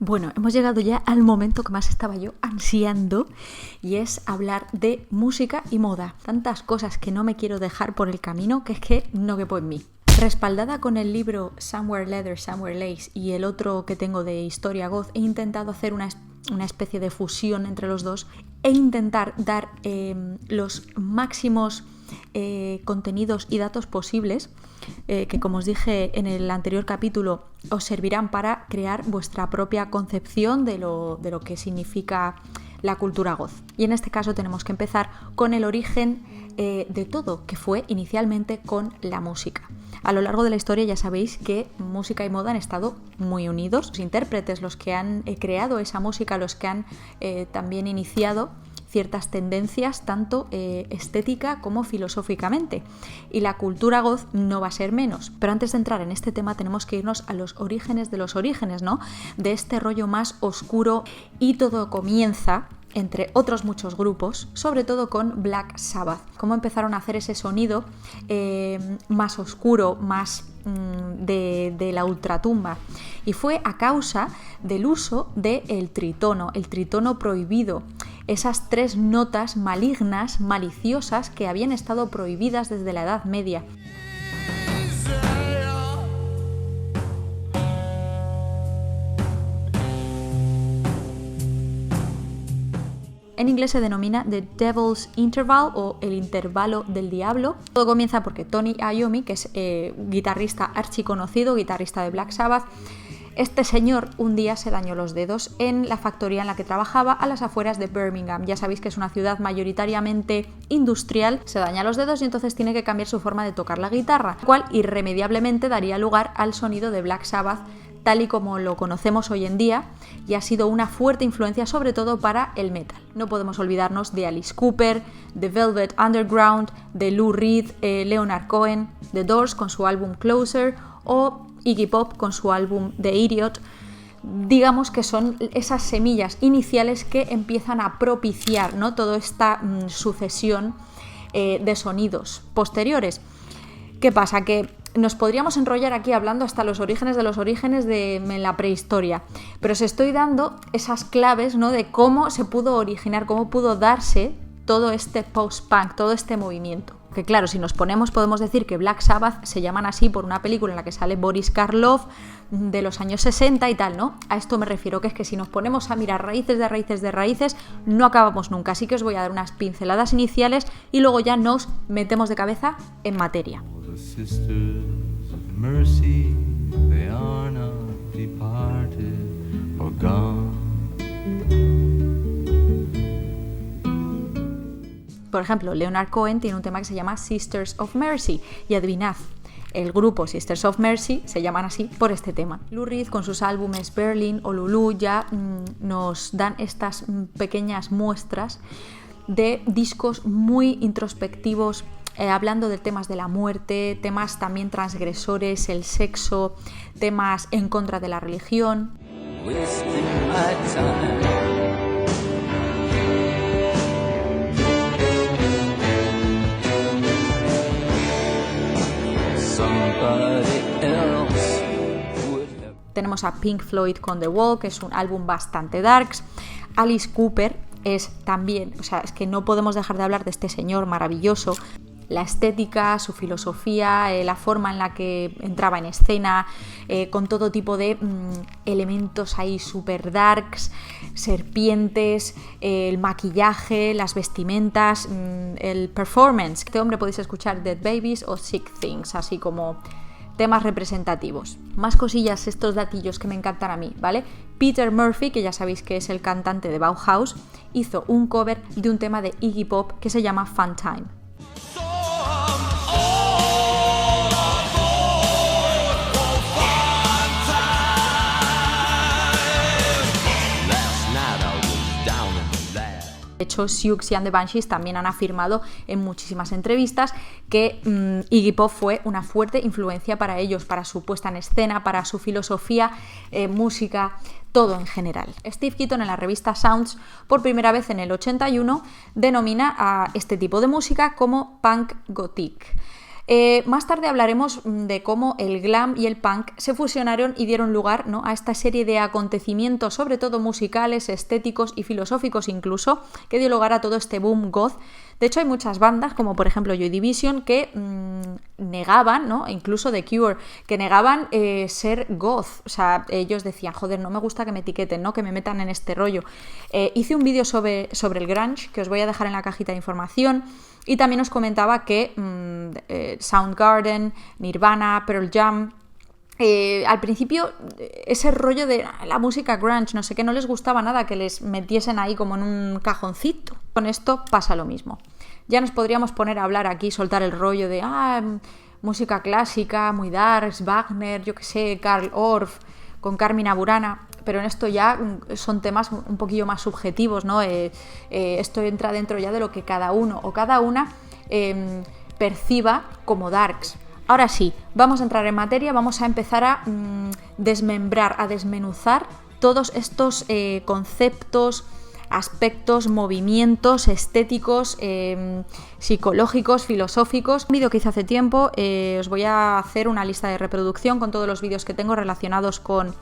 Bueno, hemos llegado ya al momento que más estaba yo ansiando y es hablar de música y moda. Tantas cosas que no me quiero dejar por el camino que es que no quepo en mí. Respaldada con el libro Somewhere Leather, Somewhere Lace y el otro que tengo de Historia Goth, he intentado hacer una especie de fusión entre los dos e intentar dar los máximos contenidos y datos posibles que, como os dije en el anterior capítulo, os servirán para crear vuestra propia concepción de lo que significa la cultura goth. Y en este caso tenemos que empezar con el origen de todo, que fue inicialmente con la música. A lo largo de la historia ya sabéis que música y moda han estado muy unidos. Los intérpretes, los que han creado esa música, los que han también iniciado ciertas tendencias, tanto estética como filosóficamente. Y la cultura goth no va a ser menos. Pero antes de entrar en este tema tenemos que irnos a los orígenes de los orígenes, ¿no? De este rollo más oscuro, y todo comienza, entre otros muchos grupos, sobre todo con Black Sabbath. Cómo empezaron a hacer ese sonido más oscuro, más de la ultratumba. Y fue a causa del uso del tritono prohibido. Esas 3 notas malignas, maliciosas, que habían estado prohibidas desde la Edad Media. En inglés se denomina The Devil's Interval o el intervalo del diablo. Todo comienza porque Tony Iommi, que es guitarrista archiconocido, guitarrista de Black Sabbath, este señor un día se dañó los dedos en la factoría en la que trabajaba a las afueras de Birmingham. Ya sabéis que es una ciudad mayoritariamente industrial. Se daña los dedos y entonces tiene que cambiar su forma de tocar la guitarra, lo cual irremediablemente daría lugar al sonido de Black Sabbath tal y como lo conocemos hoy en día, y ha sido una fuerte influencia sobre todo para el metal. No podemos olvidarnos de Alice Cooper, de Velvet Underground, de Lou Reed, Leonard Cohen, The Doors con su álbum Closer o Iggy Pop con su álbum The Idiot. Digamos que son esas semillas iniciales que empiezan a propiciar, ¿no?, toda esta sucesión de sonidos posteriores. ¿Qué pasa? Que nos podríamos enrollar aquí hablando hasta los orígenes de la prehistoria, pero os estoy dando esas claves, ¿no?, de cómo se pudo originar, cómo pudo darse todo este post-punk, todo este movimiento. Que claro, si nos ponemos, podemos decir que Black Sabbath se llaman así por una película en la que sale Boris Karloff de los años 60 y tal, ¿no? A esto me refiero, que es que si nos ponemos a mirar raíces, no acabamos nunca. Así que os voy a dar unas pinceladas iniciales y luego ya nos metemos de cabeza en materia. Por ejemplo, Leonard Cohen tiene un tema que se llama Sisters of Mercy, y adivinad, el grupo Sisters of Mercy se llaman así por este tema. Lou Reed con sus álbumes Berlin o Lulu ya nos dan estas pequeñas muestras de discos muy introspectivos, hablando de temas de la muerte, temas también transgresores, el sexo, temas en contra de la religión. Tenemos a Pink Floyd con The Wall, que es un álbum bastante darks. Alice Cooper es también, es que no podemos dejar de hablar de este señor maravilloso. La estética, su filosofía, la forma en la que entraba en escena, con todo tipo de elementos ahí super darks, serpientes, el maquillaje, las vestimentas, el performance. Este hombre podéis escuchar Dead Babies o Sick Things, así como temas representativos. Más cosillas, estos datillos que me encantan a mí, ¿vale? Peter Murphy, que ya sabéis que es el cantante de Bauhaus, hizo un cover de un tema de Iggy Pop que se llama Fun Time. De hecho, Siouxsie and the Banshees también han afirmado en muchísimas entrevistas que Iggy Pop fue una fuerte influencia para ellos, para su puesta en escena, para su filosofía, música, todo en general. Steve Keaton, en la revista Sounds, por primera vez en el 81, denomina a este tipo de música como punk gothic. Más tarde hablaremos de cómo el glam y el punk se fusionaron y dieron lugar, ¿no?, a esta serie de acontecimientos, sobre todo musicales, estéticos y filosóficos incluso, que dio lugar a todo este boom goth. De hecho, hay muchas bandas, como por ejemplo Joy Division, que negaban, ¿no?, incluso The Cure, que negaban ser goth. O sea, ellos decían, joder, no me gusta que me etiqueten, ¿no?, que me metan en este rollo. Hice un vídeo sobre el grunge, que os voy a dejar en la cajita de información, y también os comentaba que Soundgarden, Nirvana, Pearl Jam... al principio ese rollo de la música grunge, no sé qué, no les gustaba nada que les metiesen ahí como en un cajoncito. Con esto pasa lo mismo. Ya nos podríamos poner a hablar aquí, soltar el rollo de música clásica, muy darks, Wagner, yo qué sé, Karl Orff, con Carmina Burana, pero en esto ya son temas un poquillo más subjetivos, ¿no? Esto entra dentro ya de lo que cada uno o cada una perciba como darks. Ahora sí, vamos a entrar en materia, vamos a empezar a desmembrar, a desmenuzar todos estos conceptos, aspectos, movimientos estéticos, psicológicos, filosóficos. Un vídeo que hice hace tiempo, os voy a hacer una lista de reproducción con todos los vídeos que tengo relacionados con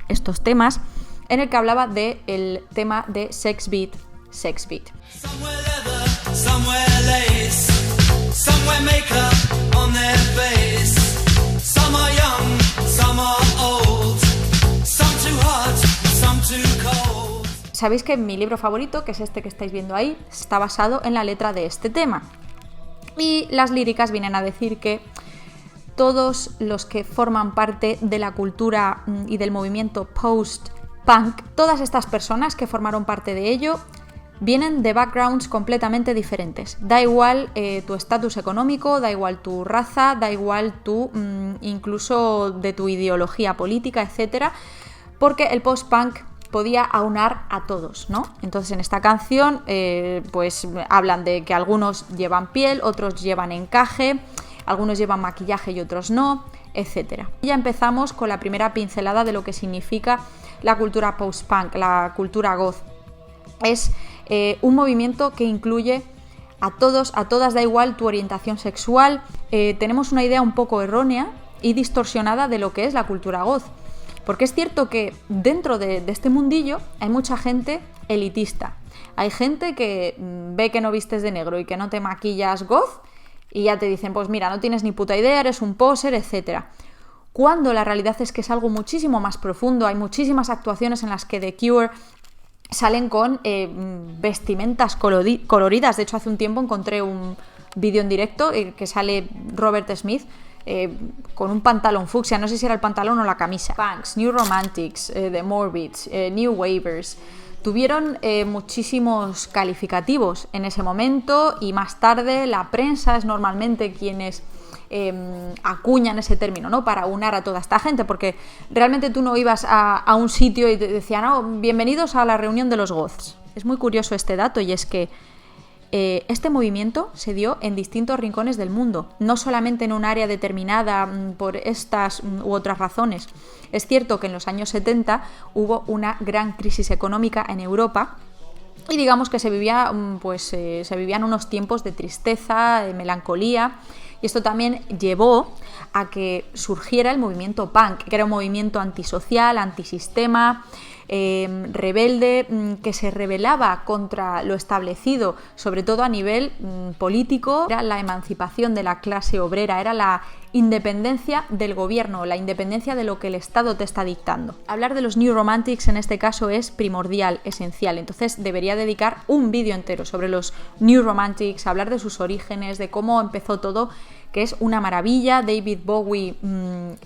estos temas, en el que hablaba del tema de sex beat. Somewhere leather, somewhere lace, somewhere makeup on their face. Some are young, some are old, some too hot, some too cold. Sabéis que mi libro favorito, que es este que estáis viendo ahí, está basado en la letra de este tema. Y las líricas vienen a decir que todos los que forman parte de la cultura y del movimiento post-punk, todas estas personas que formaron parte de ello, vienen de backgrounds completamente diferentes. Da igual tu estatus económico, da igual tu raza, da igual incluso de tu ideología política, etc. Porque el post-punk podía aunar a todos, ¿no? Entonces en esta canción pues hablan de que algunos llevan piel, otros llevan encaje, algunos llevan maquillaje y otros no, etc. Y ya empezamos con la primera pincelada de lo que significa la cultura post-punk, la cultura goth. Es un movimiento que incluye a todos, a todas, da igual tu orientación sexual. Tenemos una idea un poco errónea y distorsionada de lo que es la cultura goth. Porque es cierto que dentro de este mundillo hay mucha gente elitista. Hay gente que ve que no vistes de negro y que no te maquillas goth y ya te dicen, pues mira, no tienes ni puta idea, eres un poser, etc. Cuando la realidad es que es algo muchísimo más profundo. Hay muchísimas actuaciones en las que The Cure salen con vestimentas coloridas. De hecho, hace un tiempo encontré un vídeo en directo que sale Robert Smith con un pantalón fucsia, no sé si era el pantalón o la camisa. Punks, New Romantics, The Morbids, New Wavers, tuvieron muchísimos calificativos en ese momento, y más tarde la prensa es normalmente quienes acuñan ese término, ¿no?, para unar a toda esta gente, porque realmente tú no ibas a un sitio y te decían, oh, bienvenidos a la reunión de los goths. Es muy curioso este dato, y es que este movimiento se dio en distintos rincones del mundo, no solamente en un área determinada por estas u otras razones. Es cierto que en los años 70 hubo una gran crisis económica en Europa y digamos que se vivían unos tiempos de tristeza, de melancolía, y esto también llevó a que surgiera el movimiento punk, que era un movimiento antisocial, antisistema, rebelde, que se rebelaba contra lo establecido, sobre todo a nivel político. Era la emancipación de la clase obrera, era la independencia del gobierno, la independencia de lo que el Estado te está dictando. Hablar de los New Romantics en este caso es primordial, esencial, entonces debería dedicar un vídeo entero sobre los New Romantics, hablar de sus orígenes, de cómo empezó todo, que es una maravilla. David Bowie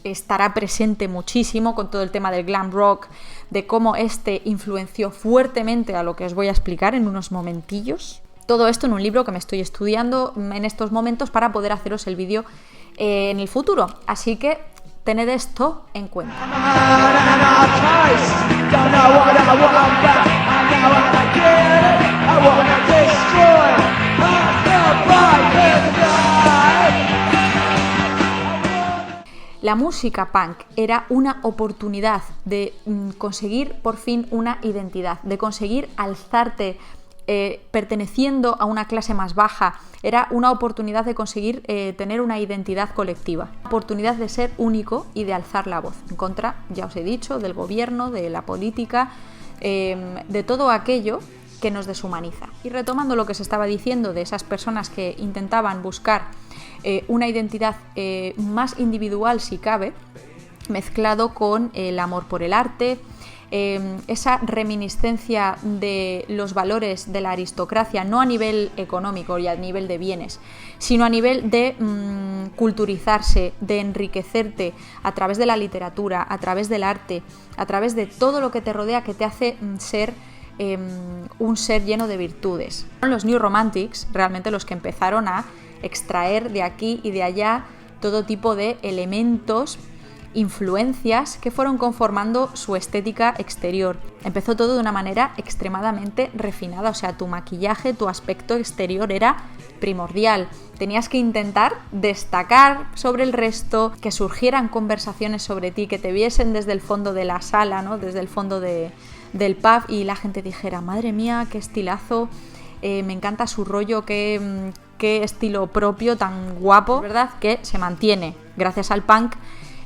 estará presente muchísimo con todo el tema del glam rock, de cómo este influenció fuertemente a lo que os voy a explicar en unos momentillos. Todo esto en un libro que me estoy estudiando en estos momentos para poder haceros el vídeo en el futuro. Así que tened esto en cuenta. La música punk era una oportunidad de conseguir por fin una identidad, de conseguir alzarte perteneciendo a una clase más baja, era una oportunidad de conseguir tener una identidad colectiva, oportunidad de ser único y de alzar la voz en contra, ya os he dicho, del gobierno, de la política, de todo aquello que nos deshumaniza. Y retomando lo que se estaba diciendo de esas personas que intentaban buscar una identidad más individual si cabe, mezclado con el amor por el arte, esa reminiscencia de los valores de la aristocracia, no a nivel económico y a nivel de bienes, sino a nivel de culturizarse, de enriquecerte a través de la literatura, a través del arte, a través de todo lo que te rodea que te hace ser un ser lleno de virtudes. Son los New Romantics realmente los que empezaron a extraer de aquí y de allá todo tipo de elementos, influencias que fueron conformando su estética exterior. Empezó todo de una manera extremadamente refinada, o sea, tu maquillaje, tu aspecto exterior era primordial. Tenías que intentar destacar sobre el resto, que surgieran conversaciones sobre ti, que te viesen desde el fondo de la sala, ¿no? Desde el fondo del pub y la gente dijera, madre mía, qué estilazo, me encanta su rollo, qué estilo propio tan guapo, ¿verdad? Que se mantiene gracias al punk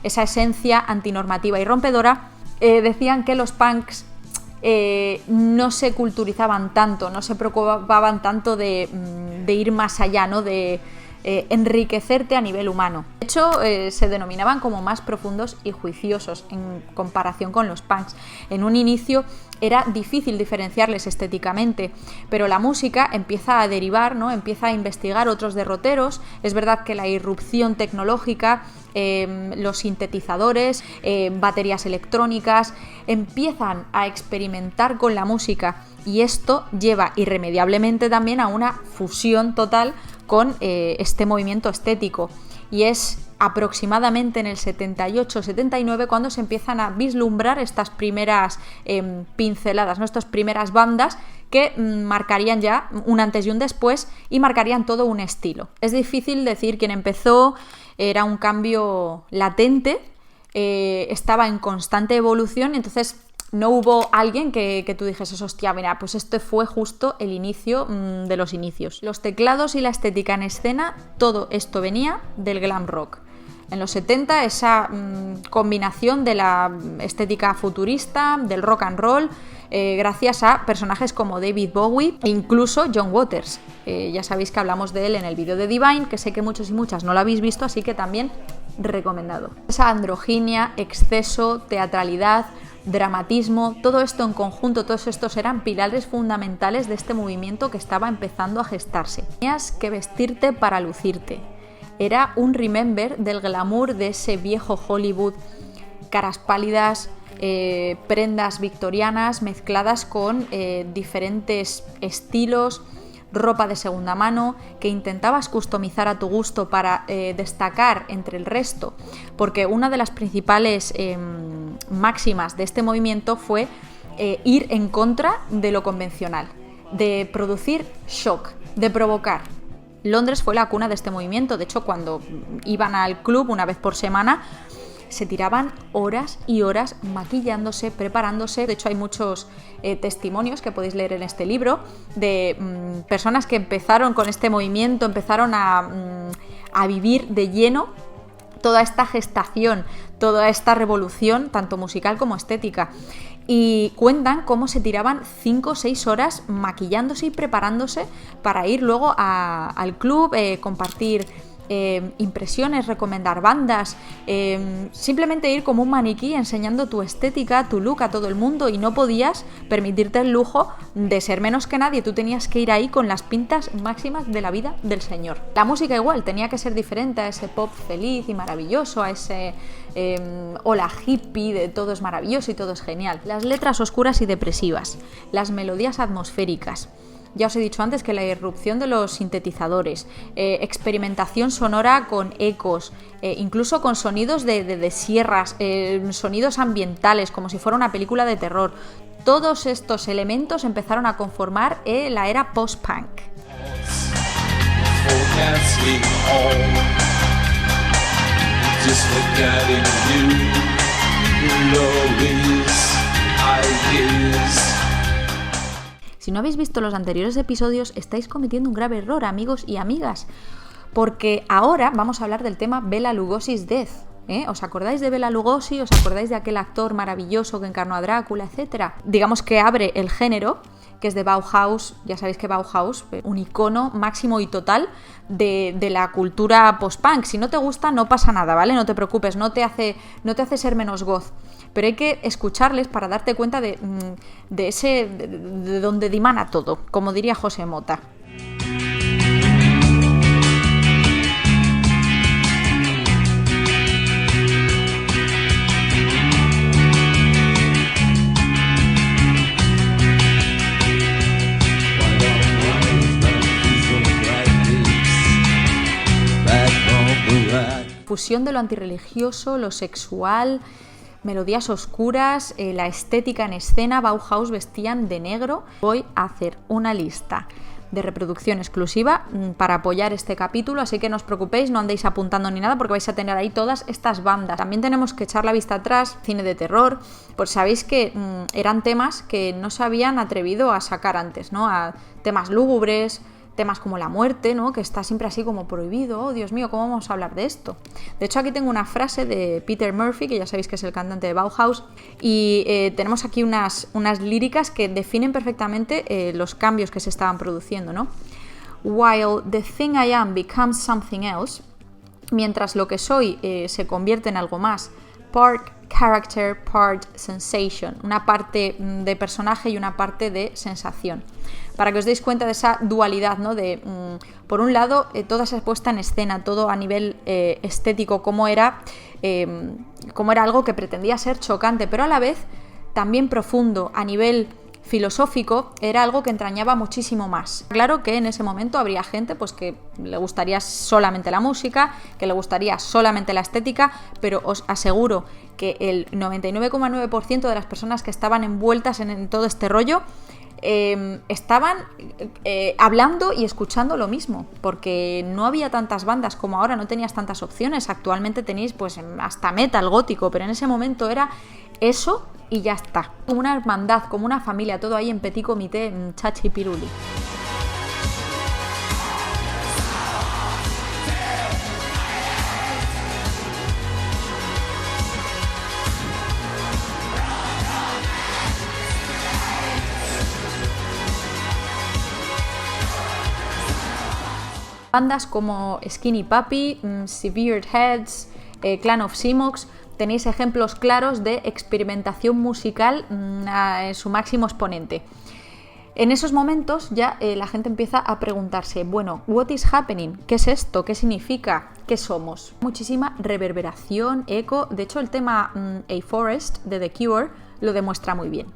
esa esencia antinormativa y rompedora. Decían que los punks no se culturizaban tanto, no se preocupaban tanto de ir más allá, ¿no? De enriquecerte a nivel humano. De hecho, se denominaban como más profundos y juiciosos en comparación con los punks. En un inicio era difícil diferenciarles estéticamente, pero la música empieza a derivar, ¿no? Empieza a investigar otros derroteros. Es verdad que la irrupción tecnológica, los sintetizadores, baterías electrónicas, empiezan a experimentar con la música y esto lleva irremediablemente también a una fusión total con este movimiento estético. Y es aproximadamente en el 78-79 cuando se empiezan a vislumbrar estas primeras pinceladas, ¿no? Estas primeras bandas que marcarían ya un antes y un después y marcarían todo un estilo. Es difícil decir quién empezó, era un cambio latente, estaba en constante evolución, entonces no hubo alguien que tú dijeses, hostia, mira, pues este fue justo el inicio de los inicios. Los teclados y la estética en escena, todo esto venía del glam rock. En los 70 esa combinación de la estética futurista, del rock and roll, gracias a personajes como David Bowie e incluso John Waters. Ya sabéis que hablamos de él en el vídeo de Divine, que sé que muchos y muchas no lo habéis visto, así que también recomendado. Esa androginia, exceso, teatralidad, dramatismo, todo esto en conjunto, todos estos eran pilares fundamentales de este movimiento que estaba empezando a gestarse. Tenías que vestirte para lucirte. Era un remember del glamour de ese viejo Hollywood, caras pálidas, prendas victorianas mezcladas con diferentes estilos, ropa de segunda mano que intentabas customizar a tu gusto para destacar entre el resto, porque una de las principales máximas de este movimiento fue ir en contra de lo convencional, de producir shock, de provocar. Londres fue la cuna de este movimiento, de hecho cuando iban al club una vez por semana se tiraban horas y horas maquillándose, preparándose. De hecho hay muchos testimonios que podéis leer en este libro de personas que empezaron con este movimiento, empezaron a vivir de lleno toda esta gestación, toda esta revolución, tanto musical como estética. Y cuentan cómo se tiraban 5 o 6 horas maquillándose y preparándose para ir luego al club, compartir impresiones, recomendar bandas, simplemente ir como un maniquí enseñando tu estética, tu look a todo el mundo, y no podías permitirte el lujo de ser menos que nadie. Tú tenías que ir ahí con las pintas máximas de la vida del señor. La música igual tenía que ser diferente a ese pop feliz y maravilloso, a ese hola hippie de todo es maravilloso y todo es genial. Las letras oscuras y depresivas, las melodías atmosféricas. Ya os he dicho antes que la irrupción de los sintetizadores, experimentación sonora con ecos, incluso con sonidos de sierras, sonidos ambientales, como si fuera una película de terror. Todos estos elementos empezaron a conformar la era post-punk. Si Si no habéis visto los anteriores episodios, estáis cometiendo un grave error, amigos y amigas, porque ahora vamos a hablar del tema Bela Lugosi's Death. ¿Os acordáis de Bela Lugosi? ¿Os acordáis de aquel actor maravilloso que encarnó a Drácula, etcétera? Digamos que abre el género, que es de Bauhaus. Ya sabéis que Bauhaus, un icono máximo y total de la cultura post-punk. Si no te gusta, no pasa nada, ¿vale? No te preocupes, no te hace ser menos goth. Pero hay que escucharles para darte cuenta de donde dimana todo, como diría José Mota. Fusión de lo antirreligioso, lo sexual, melodías oscuras, la estética en escena. Bauhaus vestían de negro. Voy a hacer una lista de reproducción exclusiva para apoyar este capítulo, así que no os preocupéis, no andéis apuntando ni nada porque vais a tener ahí todas estas bandas. También tenemos que echar la vista atrás, cine de terror, pues sabéis que eran temas que no se habían atrevido a sacar antes, ¿no? A temas lúgubres, temas como la muerte, ¿no? Que está siempre así como prohibido. Oh, Dios mío, ¿cómo vamos a hablar de esto? De hecho, aquí tengo una frase de Peter Murphy, que ya sabéis que es el cantante de Bauhaus, y tenemos aquí unas líricas que definen perfectamente los cambios que se estaban produciendo, ¿no? While the thing I am becomes something else, mientras lo que soy se convierte en algo más, part character, part sensation, una parte de personaje y una parte de sensación. Para que os deis cuenta de esa dualidad, ¿no? De, por un lado, toda esa puesta en escena, todo a nivel estético, cómo era algo que pretendía ser chocante, pero a la vez también profundo, a nivel filosófico, era algo que entrañaba muchísimo más. Claro que en ese momento habría gente pues que le gustaría solamente la música, que le gustaría solamente la estética, pero os aseguro que el 99,9% de las personas que estaban envueltas en todo este rollo estaban hablando y escuchando lo mismo, porque no había tantas bandas como ahora, no tenías tantas opciones. Actualmente tenéis pues hasta metal gótico, pero en ese momento era eso y ya está, como una hermandad, como una familia, todo ahí en petit comité, chachi piruli. Bandas como Skinny Puppy, Severed Heads, Clan of Simox, tenéis ejemplos claros de experimentación musical en su máximo exponente. En esos momentos ya la gente empieza a preguntarse, bueno, what is happening? ¿Qué es esto? ¿Qué significa? ¿Qué somos? Muchísima reverberación, eco. De hecho, el tema A Forest de The Cure lo demuestra muy bien.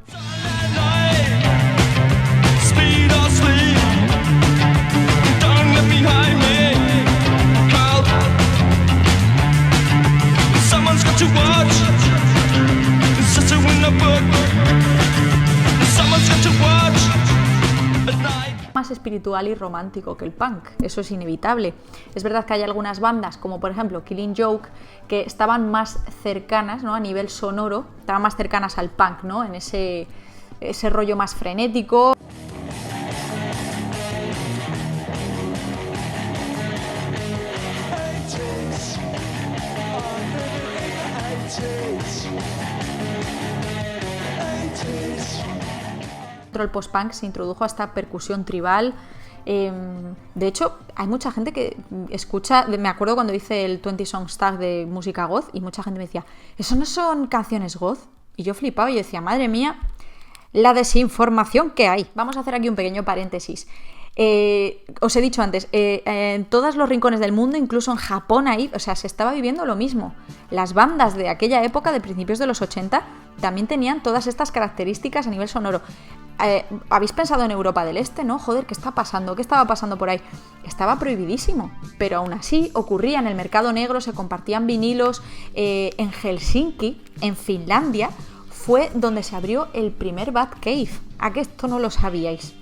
Más espiritual y romántico que el punk, eso es inevitable. Es verdad que hay algunas bandas, como por ejemplo Killing Joke, que estaban más cercanas, ¿no? A nivel sonoro, estaban más cercanas al punk, ¿no? En ese rollo más frenético. El post-punk se introdujo esta percusión tribal. De hecho, hay mucha gente que escucha, me acuerdo cuando hice el 20 Songs Tag de música goth y mucha gente me decía, ¿eso no son canciones goth? Y yo flipaba y decía, madre mía, la desinformación que hay. Vamos a hacer aquí un pequeño paréntesis. Os he dicho antes, en todos los rincones del mundo, incluso en Japón ahí, o sea, se estaba viviendo lo mismo. Las bandas de aquella época, de principios de los 80, también tenían todas estas características a nivel sonoro. ¿Habéis pensado en Europa del Este, no? Joder, ¿qué está pasando? ¿Qué estaba pasando por ahí? Estaba prohibidísimo, pero aún así ocurría en el mercado negro, se compartían vinilos. En Helsinki, en Finlandia, fue donde se abrió el primer Batcave. ¿A qué esto no lo sabíais?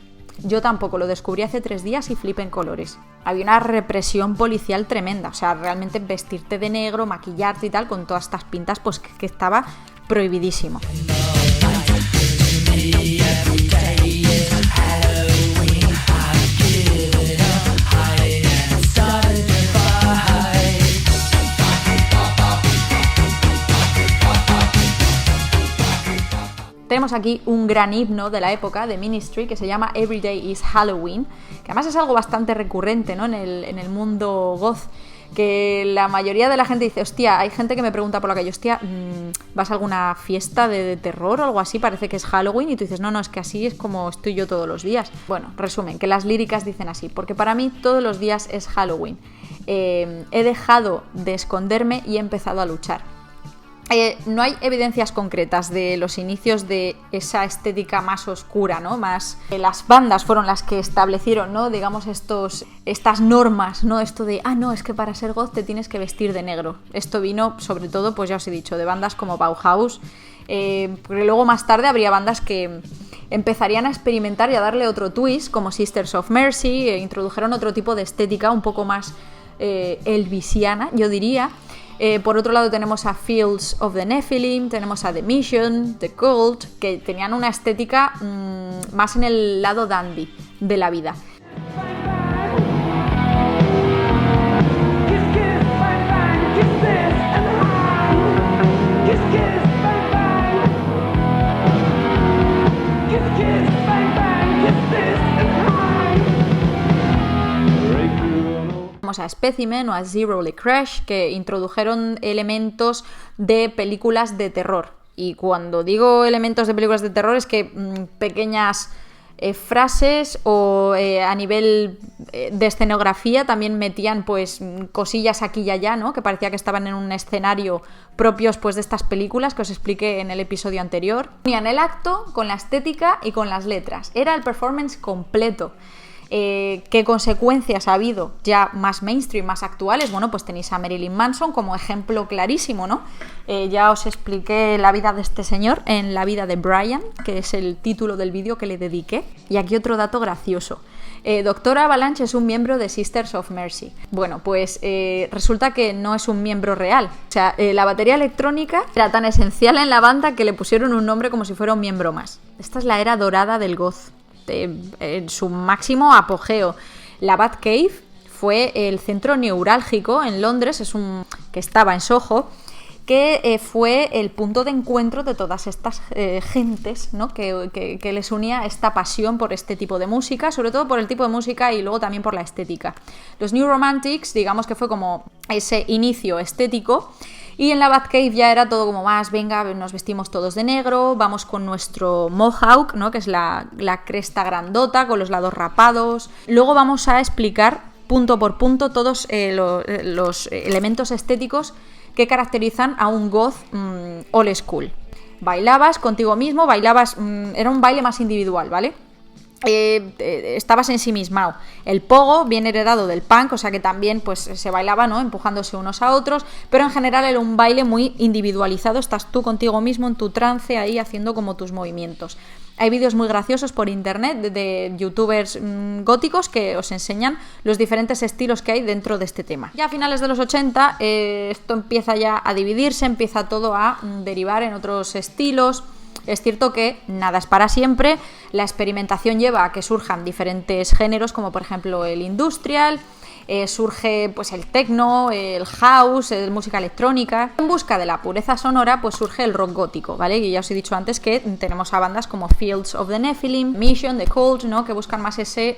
Yo tampoco, lo descubrí hace 3 días y flipé en colores. Había una represión policial tremenda, o sea, realmente vestirte de negro, maquillarte y tal, con todas estas pintas, pues que estaba prohibidísimo. Hello. tenemos aquí un gran himno de la época de Ministry que se llama Every Day is Halloween, que además es algo bastante recurrente, ¿no? en el mundo goth, que la mayoría de la gente dice, hostia, hay gente que me pregunta por la calle, hostia, ¿vas a alguna fiesta de terror o algo así? Parece que es Halloween, y tú dices, no, es que así es como estoy yo todos los días. Bueno, resumen, que las líricas dicen así, porque para mí todos los días es Halloween. He dejado de esconderme y he empezado a luchar. No hay evidencias concretas de los inicios de esa estética más oscura, ¿no? Más las bandas fueron las que establecieron, ¿no? Digamos estas normas, ¿no? Esto de, no, es que para ser goth te tienes que vestir de negro. Esto vino, sobre todo, pues ya os he dicho, de bandas como Bauhaus, porque luego más tarde habría bandas que empezarían a experimentar y a darle otro twist, como Sisters of Mercy, introdujeron otro tipo de estética un poco más elvisiana, yo diría. Por otro lado tenemos a Fields of the Nephilim, tenemos a The Mission, The Cult, que tenían una estética más en el lado dandy de la vida. A Specimen o a Zero Le Crash, que introdujeron elementos de películas de terror. Y cuando digo elementos de películas de terror es que pequeñas frases o a nivel de escenografía también metían pues cosillas aquí y allá, ¿no? Que parecía que estaban en un escenario propios pues de estas películas que os expliqué en el episodio anterior. Unían el acto con la estética y con las letras. Era el performance completo. ¿Qué consecuencias ha habido ya más mainstream, más actuales? Bueno, pues tenéis a Marilyn Manson como ejemplo clarísimo, ¿no? Ya os expliqué la vida de este señor en La vida de Brian, que es el título del vídeo que le dediqué. Y aquí otro dato gracioso. Dr. Avalanche es un miembro de Sisters of Mercy. Bueno, pues resulta que no es un miembro real. O sea, la batería electrónica era tan esencial en la banda que le pusieron un nombre como si fuera un miembro más. Esta es la era dorada del goth. En su máximo apogeo. La Batcave fue el centro neurálgico en Londres, que estaba en Soho, que fue el punto de encuentro de todas estas gentes, ¿no? que les unía esta pasión por este tipo de música, sobre todo por el tipo de música y luego también por la estética. Los New Romantics, digamos que fue como ese inicio estético. Y en la Batcave ya era todo como más, venga, nos vestimos todos de negro, vamos con nuestro mohawk, ¿no? Que es la cresta grandota, con los lados rapados. Luego vamos a explicar punto por punto todos los elementos estéticos que caracterizan a un goth old school. Bailabas contigo mismo, era un baile más individual, ¿vale? Estabas ensimismado. El pogo viene heredado del punk, o sea que también pues se bailaba, ¿no? Empujándose unos a otros, pero en general era un baile muy individualizado. Estás tú contigo mismo en tu trance ahí haciendo como tus movimientos. Hay vídeos muy graciosos por internet de youtubers góticos que os enseñan los diferentes estilos que hay dentro de este tema. Ya a finales de los 80 esto empieza ya a dividirse, empieza todo a derivar en otros estilos. Es cierto que nada es para siempre, la experimentación lleva a que surjan diferentes géneros, como por ejemplo el industrial, surge pues el techno, el house, música electrónica. En busca de la pureza sonora pues surge el rock gótico, ¿vale? Y ya os he dicho antes que tenemos a bandas como Fields of the Nephilim, Mission, The Cult, ¿no? Que buscan más ese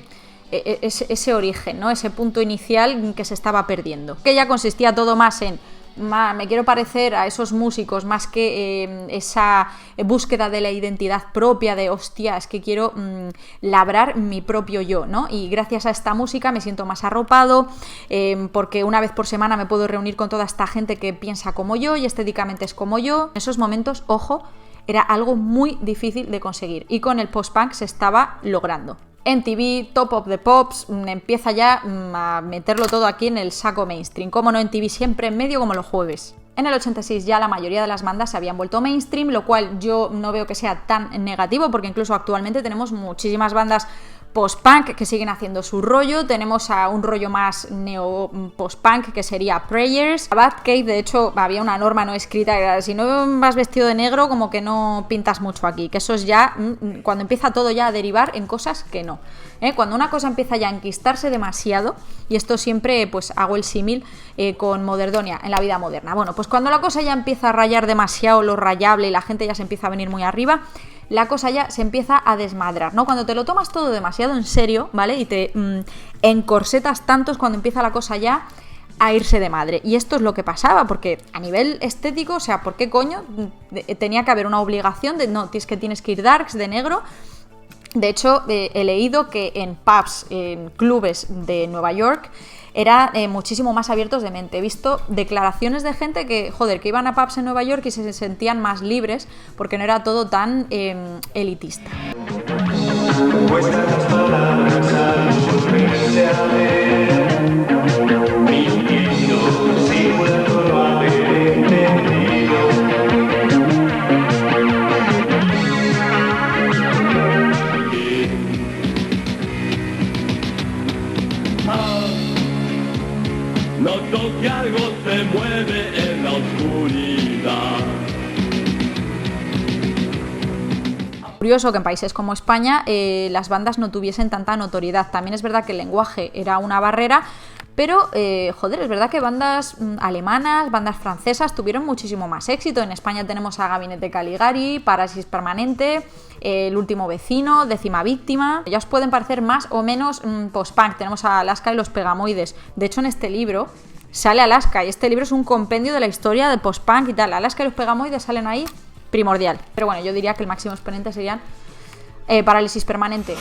origen, ¿no? Ese punto inicial que se estaba perdiendo. Que ya consistía todo más en me quiero parecer a esos músicos más que esa búsqueda de la identidad propia de hostia, es que quiero labrar mi propio yo, ¿no? Y gracias a esta música me siento más arropado porque una vez por semana me puedo reunir con toda esta gente que piensa como yo y estéticamente es como yo. En esos momentos, ojo, era algo muy difícil de conseguir y con el post-punk se estaba logrando. MTV, Top of the Pops, empieza ya a meterlo todo aquí en el saco mainstream. Como no, MTV siempre en medio como los jueves. En el 86 ya la mayoría de las bandas se habían vuelto mainstream, lo cual yo no veo que sea tan negativo, porque incluso actualmente tenemos muchísimas bandas post-punk que siguen haciendo su rollo. Tenemos a un rollo más neo-post-punk que sería Prayers. A Batcave, de hecho, había una norma no escrita que era, si no vas vestido de negro, como que no pintas mucho aquí. Que eso es ya cuando empieza todo ya a derivar en cosas que no. Cuando una cosa empieza ya a enquistarse demasiado, y esto siempre pues hago el símil con Moderdonia en la vida moderna. Bueno, pues cuando la cosa ya empieza a rayar demasiado lo rayable y la gente ya se empieza a venir muy arriba, la cosa ya se empieza a desmadrar, ¿no? Cuando te lo tomas todo demasiado en serio, ¿vale? Y te encorsetas tanto es cuando empieza la cosa ya a irse de madre. Y esto es lo que pasaba, porque a nivel estético, o sea, ¿por qué coño tenía que haber una obligación de no, es que tienes que ir darks, de negro? De hecho, he leído que en pubs, en clubes de Nueva York, eran muchísimo más abiertos de mente. He visto declaraciones de gente que, joder, que iban a pubs en Nueva York y se sentían más libres porque no era todo tan elitista. Noto que algo se mueve en la oscuridad. Curioso que en países como España las bandas no tuviesen tanta notoriedad. También es verdad que el lenguaje era una barrera, pero, joder, es verdad que bandas alemanas, bandas francesas tuvieron muchísimo más éxito. En España tenemos a Gabinete Caligari, Parálisis Permanente, El Último Vecino, Décima Víctima. Ya os pueden parecer más o menos post-punk. Tenemos a Alaska y los Pegamoides. De hecho, en este libro sale Alaska y este libro es un compendio de la historia de post-punk y tal. Alaska y los Pegamoides salen ahí, primordial. Pero bueno, yo diría que el máximo exponente serían Parálisis Permanente.